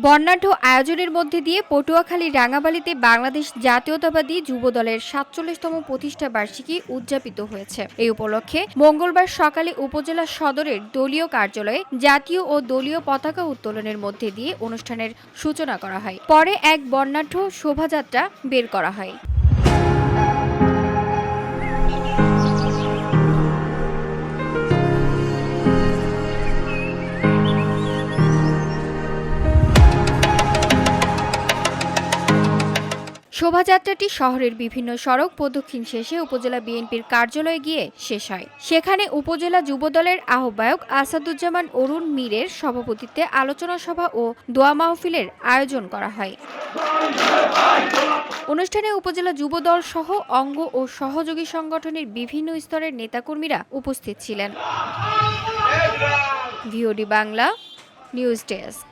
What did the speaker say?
বর্ণাঢ্য আয়োজনের মধ্যে দিয়ে পটুয়াখালী রাঙাবালিতে বাংলাদেশ জাতীয়তাবাদী যুবদলের ৪৭তম প্রতিষ্ঠা বার্ষিকী উদযাপিত হয়েছে। এই উপলক্ষে মঙ্গলবার সকালে উপজেলা সদরের দলীয় কার্যালয়ে জাতীয় ও দলীয় পতাকা উত্তোলনের মধ্যে দিয়ে অনুষ্ঠানের সূচনা করা হয়। পরে এক বর্ণাঢ্য শোভাযাত্রা বের করা হয়। শোভাযাত্রাটি শহরের বিভিন্ন সড়ক প্রদক্ষিণ শেষে উপজেলা বিএনপির কার্যালয়ে গিয়ে শেষ হয়। সেখানে উপজেলা যুবদলের আহ্বায়ক আসাদুজ্জামান অরুণ মীরের সভাপতিত্বে আলোচনা সভা ও দোয়া মাহফিলের আয়োজন করা হয়। অনুষ্ঠানে উপজেলা যুবদল সহ অঙ্গ ও সহযোগী সংগঠনের বিভিন্ন স্তরের নেতাকর্মীরা উপস্থিত ছিলেন। VOD Bangla news desk.